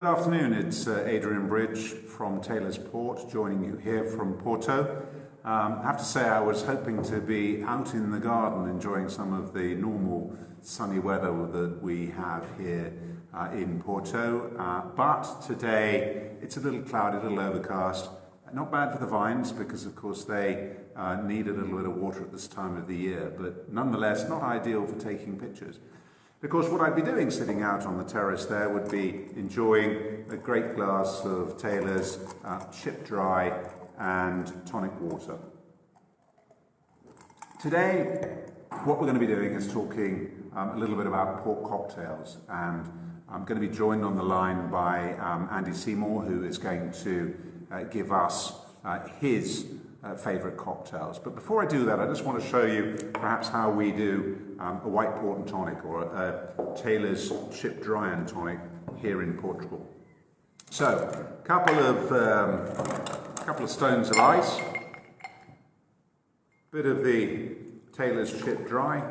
Good afternoon, it's Adrian Bridge from Taylor's Port, joining you here from Porto. I have to say I was hoping to be out in the garden enjoying some of the normal sunny weather that we have here in Porto, but today it's a little cloudy, a little overcast. Not bad for the vines because of course they need a little bit of water at this time of the year, but nonetheless not ideal for taking pictures. Of course, what I'd be doing sitting out on the terrace there would be enjoying a great glass of Taylor's chip dry and tonic water. Today, what we're going to be doing is talking a little bit about port cocktails, and I'm going to be joined on the line by Andy Seymour, who is going to give us his favourite cocktails. But before I do that, I just want to show you perhaps how we do a white port and tonic, or a Taylor's chip dry and tonic here in Portugal. So, a couple of stones of ice, bit of the Taylor's chip dry.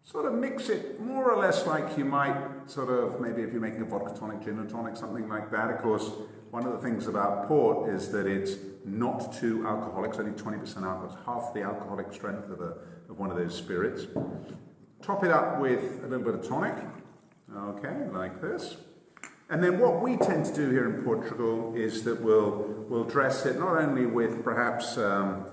Sort of mix it more or less like you might sort of, maybe if you're making a vodka tonic, gin or tonic, something like that. Of course, one of the things about port is that it's not too alcoholic, it's only 20% alcohol, it's half the alcoholic strength of one of those spirits. Top it up with a little bit of tonic, okay, like this. And then what we tend to do here in Portugal is that we'll dress it not only with perhaps a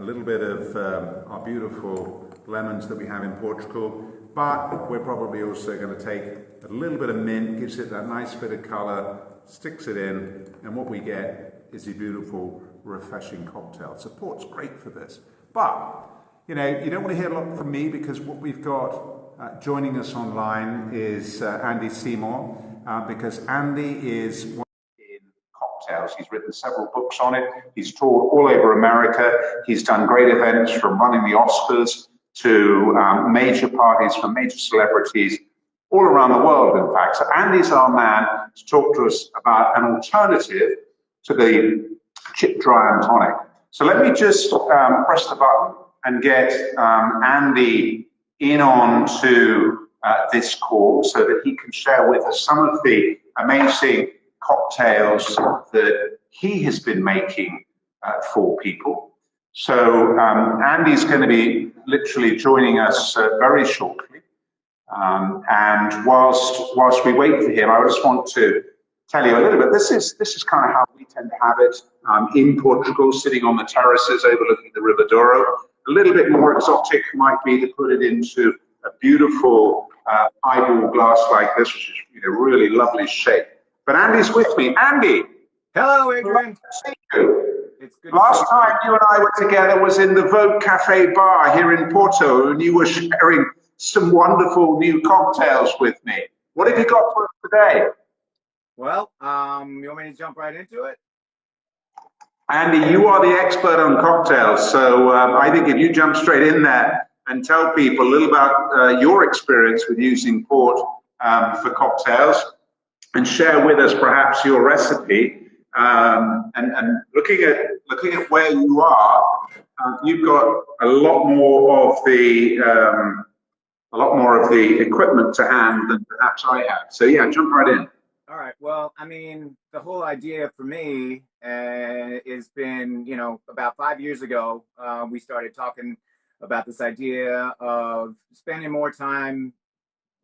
little bit of our beautiful lemons that we have in Portugal, but we're probably also going to take a little bit of mint, gives it that nice bit of colour, sticks it in, and what we get is a beautiful, refreshing cocktail. So port's great for this. But, you know, you don't want to hear a lot from me because what we've got joining us online is Andy Seymour, because Andy is in cocktails. He's written several books on it. He's toured all over America. He's done great events from running the Oscars to major parties for major celebrities all around the world, in fact. So Andy's our man to talk to us about an alternative to the chip dry and tonic. So let me just press the button and get Andy in on to this call so that he can share with us some of the amazing cocktails that he has been making for people. So Andy's going to be literally joining us very shortly. And whilst we wait for him, I just want to tell you a little bit. This is kind of how we tend to have it in Portugal, sitting on the terraces overlooking the River Douro. A little bit more exotic might be to put it into a beautiful highball glass like this, which is really lovely shape. But Andy's with me. Andy. Hello, Adrian. It's good. Last time you and I were together was in the Vogue Cafe bar here in Porto, and you were sharing some wonderful new cocktails with me. What have you got for us today? Well, you want me to jump right into it? Andy, you are the expert on cocktails, so I think if you jump straight in there and tell people a little about your experience with using port for cocktails, and share with us perhaps your recipe. And looking at where you are, you've got a lot more of the equipment to hand than perhaps I have. So yeah, jump right in. All right. Well, I mean, the whole idea for me has been, about 5 years ago, we started talking about this idea of spending more time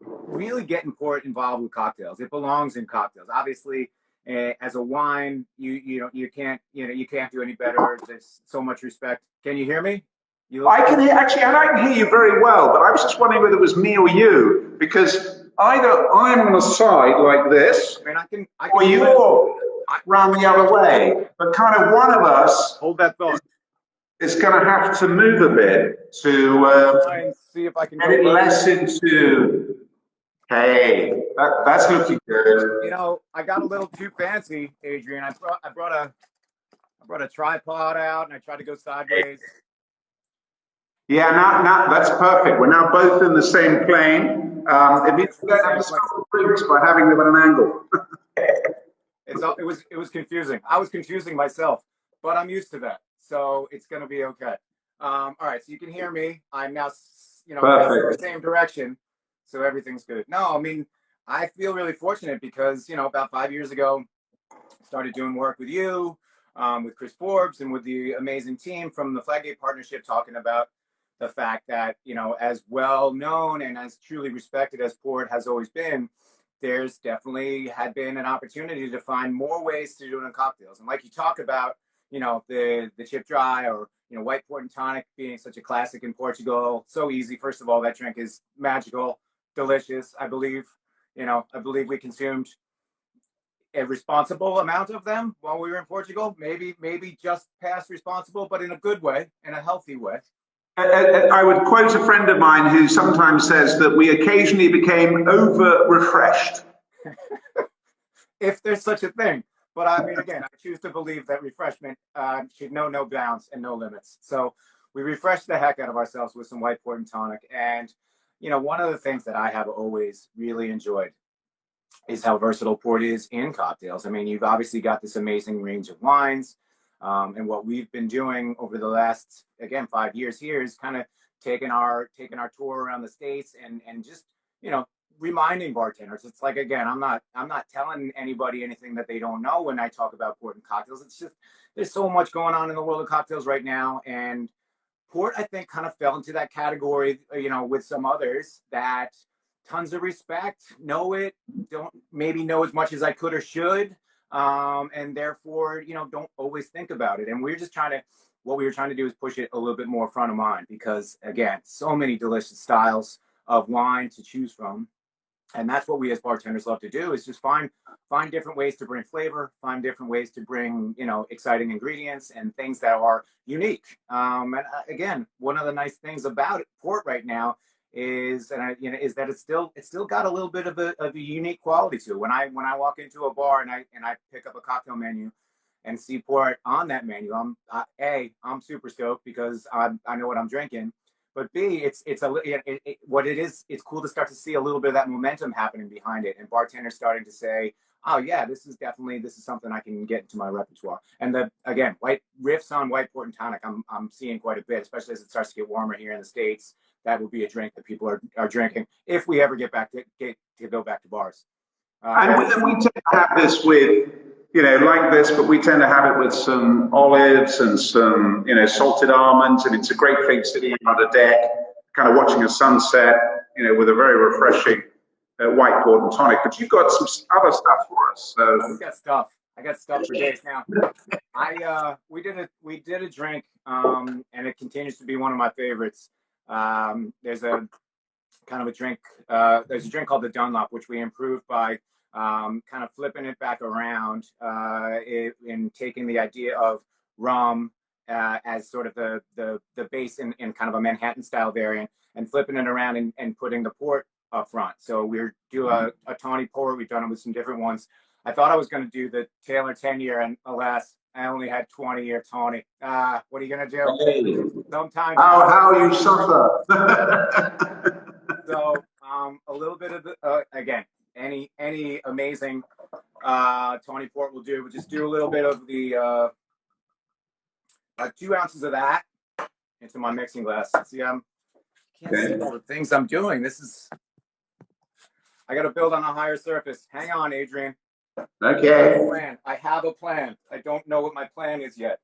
really getting port involved with cocktails. It belongs in cocktails. Obviously, as a wine, you can't do any better. There's so much respect. Can you hear me? I can hear, actually, and I can hear you very well, but I was just wondering whether it was me or you, because either I'm on the side like this, I can or you're round the other way. But kind of one of us hold that thought. Is going to have to move a bit to try and see if I can get it less into. Hey, that's looking good. I got a little too fancy, Adrian. I brought a tripod out and I tried to go sideways. Yeah, now that's perfect. We're now both in the same plane. It means we don't have to stop drinks by having them at an angle. It was confusing. I was confusing myself, but I'm used to that, so it's going to be okay. All right, so you can hear me. I'm now, facing the same direction, so everything's good. No, I mean, I feel really fortunate because, about 5 years ago, started doing work with you, with Chris Forbes, and with the amazing team from the Fladgate partnership, talking about the fact that, as well known and as truly respected as Port has always been, there's definitely had been an opportunity to find more ways to do it in cocktails. And like you talk about, the chip dry, or, white port and tonic being such a classic in Portugal. So easy. First of all, that drink is magical, delicious. I believe we consumed a responsible amount of them while we were in Portugal. Maybe just past responsible, but in a good way, in a healthy way. I would quote a friend of mine who sometimes says that we occasionally became over refreshed. If there's such a thing. But I mean, again, I choose to believe that refreshment should know no bounds and no limits. So we refresh the heck out of ourselves with some white port and tonic. And, one of the things that I have always really enjoyed is how versatile port is in cocktails. I mean, you've obviously got this amazing range of wines. And what we've been doing over the last, again, 5 years here is kind of taking our tour around the States and just, reminding bartenders. It's like, again, I'm not telling anybody anything that they don't know when I talk about port and cocktails. It's just, there's so much going on in the world of cocktails right now. And port, I think, kind of fell into that category, with some others that tons of respect, know it, don't maybe know as much as I could or should. And therefore, don't always think about it. And what we were trying to do is push it a little bit more front of mind, because again, so many delicious styles of wine to choose from. And that's what we as bartenders love to do, is just find different ways to bring flavor, find different ways to bring, exciting ingredients and things that are unique. And again, one of the nice things about port right now is that it's still got a little bit of a unique quality to it. When I walk into a bar and I pick up a cocktail menu and see port on that menu, I'm super stoked because I know what I'm drinking. But B, it's cool to start to see a little bit of that momentum happening behind it, and bartenders starting to say, oh yeah, this is something I can get into my repertoire. And white riffs on white port and tonic, I'm seeing quite a bit, especially as it starts to get warmer here in the States. That will be a drink that people are drinking if we ever get back to go back to bars. And we tend to have this with, like this, but we tend to have it with some olives and some, salted almonds, and it's a great thing sitting on a deck, kind of watching a sunset, with a very refreshing white port and tonic. But you've got some other stuff for us. So. I got stuff for days now. We did a drink, and it continues to be one of my favorites. There's a kind of a drink. There's a drink called the Dunlop, which we improved by kind of flipping it back around in taking the idea of rum as sort of the base in kind of a Manhattan style variant, and flipping it around and putting the port up front. So we're do a tawny port. We've done it with some different ones. I thought I was going to do the Taylor 10-year, and alas, I only had 20-year tawny. What are you going to do? Hey. Sometimes. How you suffer. So a little bit of again, any amazing tawny port will do. But just do a little bit of the 2 ounces of that into my mixing glass. See, can't see all the things I'm doing. I got to build on a higher surface. Hang on, Adrian. Okay. I have a plan. I don't know what my plan is yet.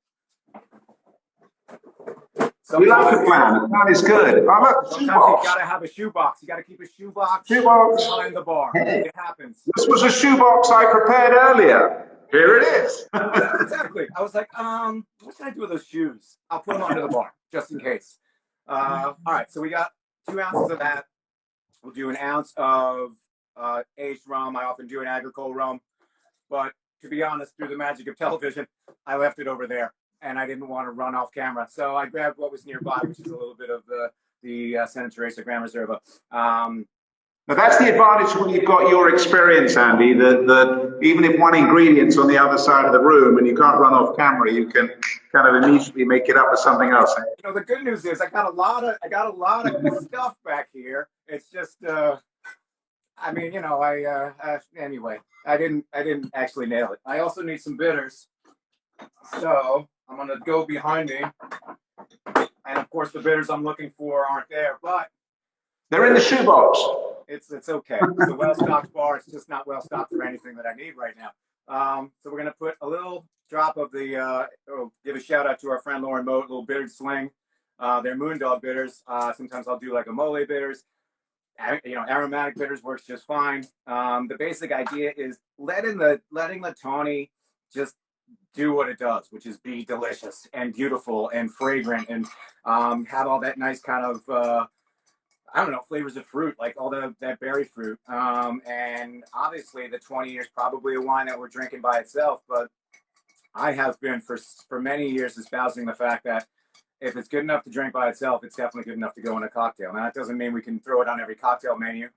We like a plan. The plan is good. Sometimes you gotta have a shoebox. You gotta keep a shoebox behind the bar. Hey, it happens. This was a shoebox I prepared earlier. Here it is. Exactly. I was like, what should I do with those shoes? I'll put them under the bar just in case. All right. So we got 2 ounces of that. We'll do an ounce of aged rum. I often do an agricole rum. But to be honest, through the magic of television, I left it over there, and I didn't want to run off camera. So I grabbed what was nearby, which is a little bit of the Santa Teresa Gran Reserva. Now that's the advantage when you've got your experience, Andy, that even if one ingredient's on the other side of the room and you can't run off camera, you can kind of immediately make it up with something else. The good news is I got a lot of stuff back here. It's just anyway, I didn't actually nail it. I also need some bitters. So I'm gonna go behind me. And of course the bitters I'm looking for aren't there, but They're in the shoebox. It's okay. It's a well-stocked bar. It's just not well-stocked for anything that I need right now. So we're going to put a little drop of the, give a shout out to our friend Lauren Moat, little bitter sling. They're Moondog bitters. Sometimes I'll do like a mole bitters. Aromatic bitters works just fine. The basic idea is letting the tawny just do what it does, which is be delicious and beautiful and fragrant and have all that nice kind of I don't know, flavors of fruit, like all that berry fruit. And obviously the 20 is probably a wine that we're drinking by itself, but I have been for many years espousing the fact that if it's good enough to drink by itself, it's definitely good enough to go in a cocktail. Now, that doesn't mean we can throw it on every cocktail menu.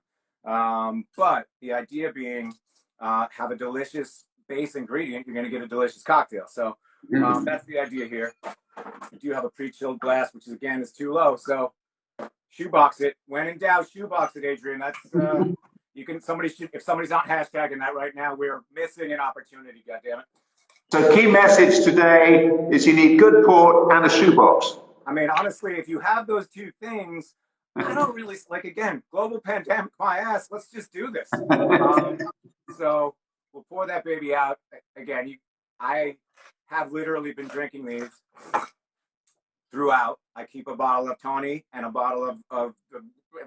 But the idea being have a delicious base ingredient, you're going to get a delicious cocktail. So that's the idea here. We do have a pre-chilled glass, which is, again, is too low. So shoebox it. When in doubt, shoebox it, Adrian. That's you can. If somebody's not hashtagging that right now, we're missing an opportunity. Goddammit. So key message today is you need good port and a shoebox. I mean, honestly, if you have those two things, I don't really like. Again, global pandemic, my ass. Let's just do this. So we'll pour that baby out. Again, I have literally been drinking these throughout. I keep a bottle of tawny and a bottle of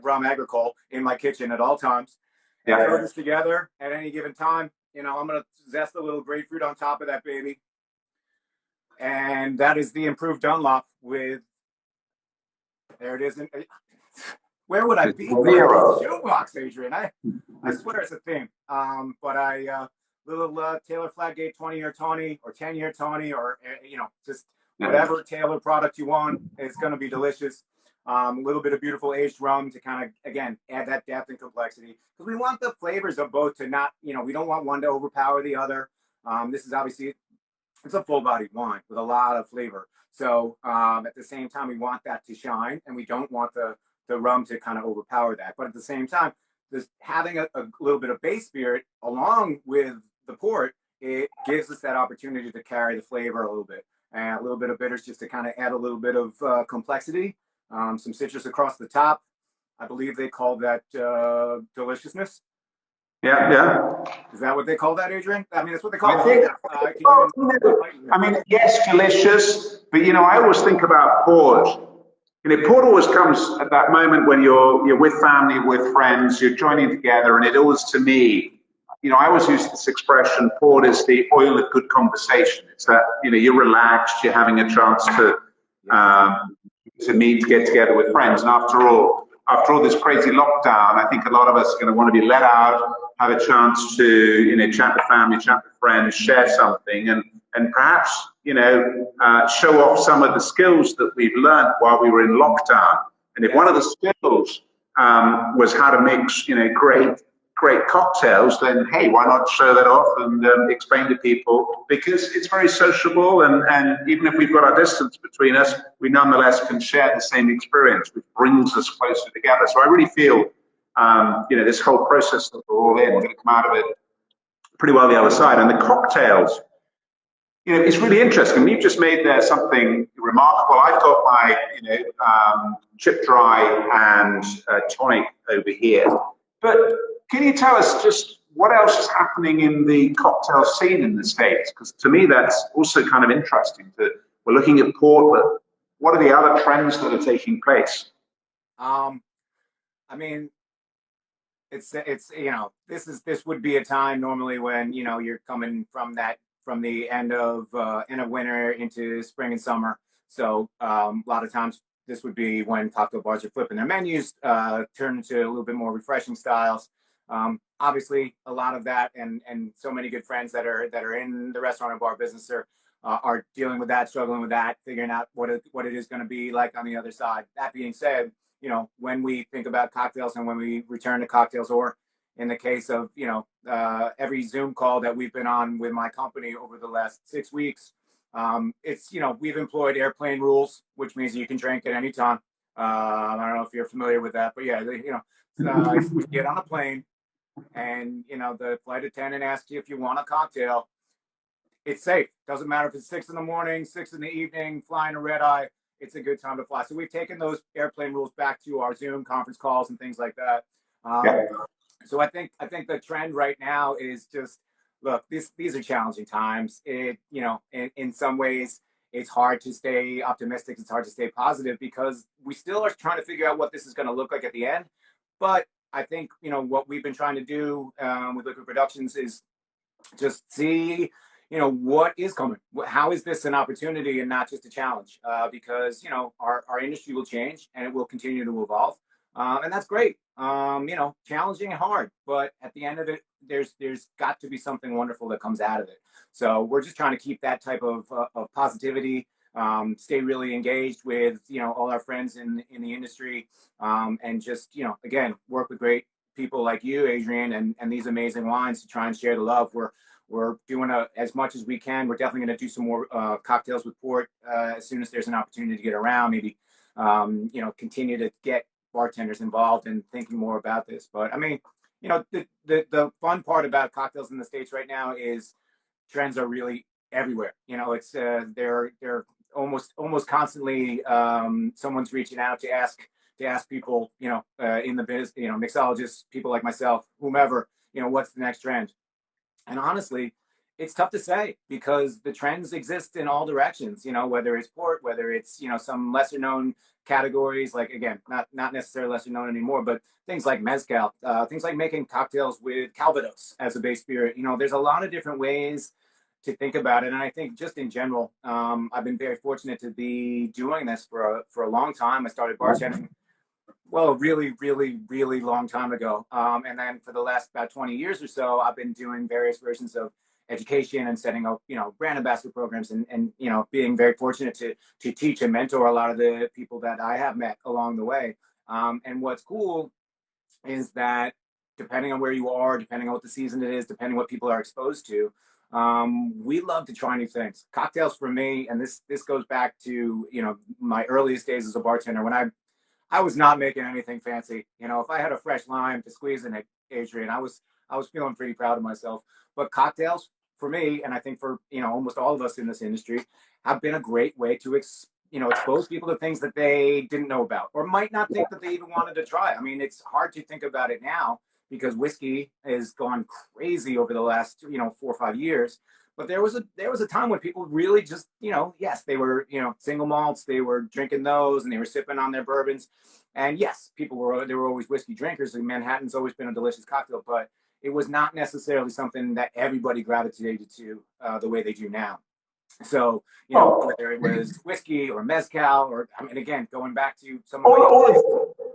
rum agricole in my kitchen at all times. And throw this together at any given time. I'm going to zest a little grapefruit on top of that baby. And that is the improved Dunlop with, there it is. Where would I be? Shoebox, Adrian. I swear it's a theme. But little Taylor Fladgate 20-year tawny or 10-year tawny or, just whatever Taylor product you want. It's going to be delicious. A little bit of beautiful aged rum to kind of, again, add that depth and complexity. Because we want the flavors of both to not, we don't want one to overpower the other. This is obviously, it's a full-bodied wine with a lot of flavor. So at the same time, we want that to shine, and we don't want the rum to kind of overpower that. But at the same time, just having a little bit of base spirit along with the port, it gives us that opportunity to carry the flavor a little bit. And a little bit of bitters just to kind of add a little bit of complexity. Some citrus across the top. I believe they call that deliciousness. Yeah. Is that what they call that, Adrian? I mean, that's what they call it. Yes, delicious. But, I always think about port. Port always comes at that moment when you're with family, with friends, you're joining together. And it always, to me, I always use this expression, port is the oil of good conversation. It's that, you're relaxed, you're having a chance to meet, to get together with friends. And after all this crazy lockdown, I think a lot of us are going to want to be let out, have a chance to, chat with family, chat with friends, share something, and perhaps, show off some of the skills that we've learned while we were in lockdown. And if one of the skills was how to mix, great cocktails, then hey, why not show that off and explain to people, because it's very sociable, and even if we've got our distance between us, we nonetheless can share the same experience, which brings us closer together. So I really feel, this whole process that we're all in, we're going to come out of it pretty well the other side. And the cocktails, it's really interesting. We've just made there something remarkable. I've got my, chip dry and tonic over here, but can you tell us just what else is happening in the cocktail scene in the States? Because to me, that's also kind of interesting. We're looking at port, but what are the other trends that are taking place? I mean, it's this would be a time normally when you're coming from the end of winter into spring and summer. So a lot of times this would be when cocktail bars are flipping their menus, turn into a little bit more refreshing styles. Obviously, a lot of that, and so many good friends that are in the restaurant and bar business are dealing with that, struggling with that, figuring out what it is going to be like on the other side. That being said, when we think about cocktails and when we return to cocktails, or in the case of every Zoom call that we've been on with my company over the last 6 weeks, it's we've employed airplane rules, which means you can drink at any time. I don't know if you're familiar with that, but yeah, we get on a plane. And the flight attendant asks you if you want a cocktail. It's safe. Doesn't matter if it's 6 in the morning, 6 in the evening, flying a red eye. it's a good time to fly. So we've taken those airplane rules back to our Zoom conference calls and things like that. So I think the trend right now is just, look, these are challenging times. In some ways, it's hard to stay optimistic. It's hard to stay positive because we still are trying to figure out what this is going to look like at the end. But I think, what we've been trying to do with Liquid Productions is just see, what is coming. How is this an opportunity and not just a challenge? Because, our industry will change and it will continue to evolve. And that's great. Challenging and hard, but at the end of it, there's got to be something wonderful that comes out of it. So we're just trying to keep that type of positivity, stay really engaged with, all our friends in the industry, and just, again, work with great people like you, Adrian, and these amazing wines to try and share the love. We're doing as much as we can. We're definitely going to do some more cocktails with port as soon as there's an opportunity to get around. Maybe, continue to get bartenders involved and thinking more about this. But I mean, the fun part about cocktails in the States right now is trends are really everywhere. It's they're almost constantly someone's reaching out to ask people, in the business, mixologists, people like myself, whomever, what's the next trend. And honestly, it's tough to say because the trends exist in all directions, whether it's port, whether it's, some lesser known categories, like, again, not necessarily lesser known anymore, but things like mezcal, things like making cocktails with Calvados as a base spirit. There's a lot of different ways to think about it. And I think just in general, I've been very fortunate to be doing this for a long time. I started bartending, well, a really, really, really long time ago. And then for the last about 20 years or so, I've been doing various versions of education and setting up, brand ambassador programs and being very fortunate to teach and mentor a lot of the people that I have met along the way. And what's cool is that depending on where you are, depending on what the season it is, depending on what people are exposed to, we love to try new things. Cocktails for me, and this goes back to, my earliest days as a bartender when I was not making anything fancy. If I had a fresh lime to squeeze in it, Adrian, I was feeling pretty proud of myself. But cocktails for me, and I think for, almost all of us in this industry, have been a great way to expose people to things that they didn't know about or might not think that they even wanted to try. I mean, it's hard to think about it now because whiskey has gone crazy over the last, 4 or 5 years. But there was a time when people really just, yes, they were, single malts, they were drinking those and they were sipping on their bourbons. And yes, they were always whiskey drinkers, and Manhattan's always been a delicious cocktail, but it was not necessarily something that everybody gravitated to the way they do now. So, whether it was whiskey or mezcal, or, I mean, again, going back to some of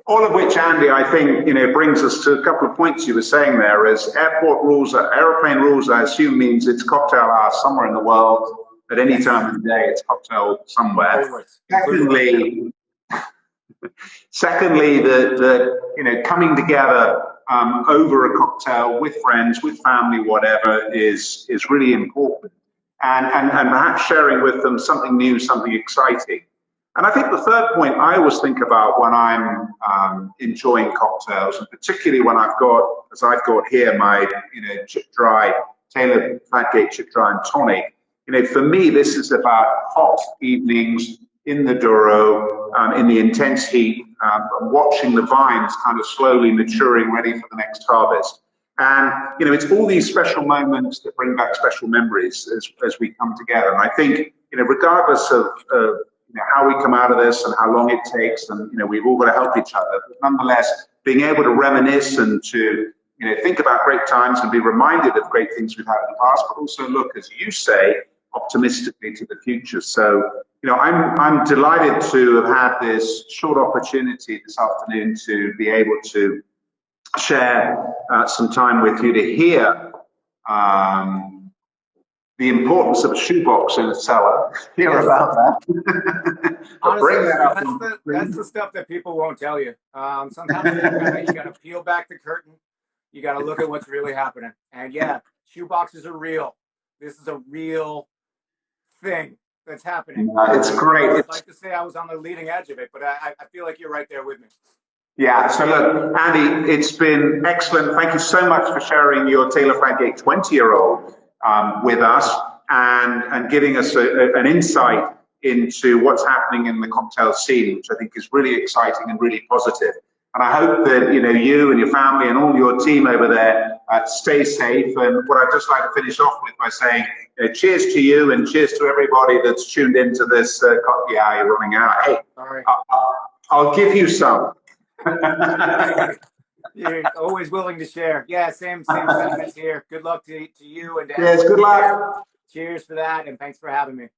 all of which, Andy, I think, brings us to a couple of points you were saying there. Is airplane rules, I assume, means it's cocktail hour somewhere in the world at any time of the day. It's cocktail somewhere. Secondly, the coming together over a cocktail with friends, with family, whatever, is really important. And perhaps sharing with them something new, something exciting. And I think the third point I always think about when I'm enjoying cocktails, and particularly when I've got here, my chip dry, tailored Fladgate chip dry and tonic. For me, this is about hot evenings in the Douro, in the intense heat, watching the vines kind of slowly maturing, ready for the next harvest. And it's all these special moments that bring back special memories as we come together. And I think regardless of how we come out of this and how long it takes, and we've all got to help each other. But nonetheless, being able to reminisce and to think about great times and be reminded of great things we've had in the past, but also look, as you say, optimistically to the future. So I'm delighted to have had this short opportunity this afternoon to be able to share some time with you to hear the importance of a shoebox in a cellar. Hear about that. Honestly, that's the stuff that people won't tell you. Sometimes you gotta peel back the curtain. You gotta look at what's really happening. And yeah, shoeboxes are real. This is a real thing that's happening. It's great. I'd like to say I was on the leading edge of it, but I feel like you're right there with me. Yeah, so look, Andy, it's been excellent. Thank you so much for sharing your Taylor Fladgate 20-year-old with us and giving us an insight into what's happening in the cocktail scene, which I think is really exciting and really positive. And I hope that you and your family and all your team over there stay safe. And what I'd just like to finish off with by saying cheers to you and cheers to everybody that's tuned into this. Yeah, you're running out. Hey, Sorry. I'll give you some. You're always willing to share. Yeah, same sentiments here. Good luck to you and to Yes, good luck. Cheers for that, and thanks for having me.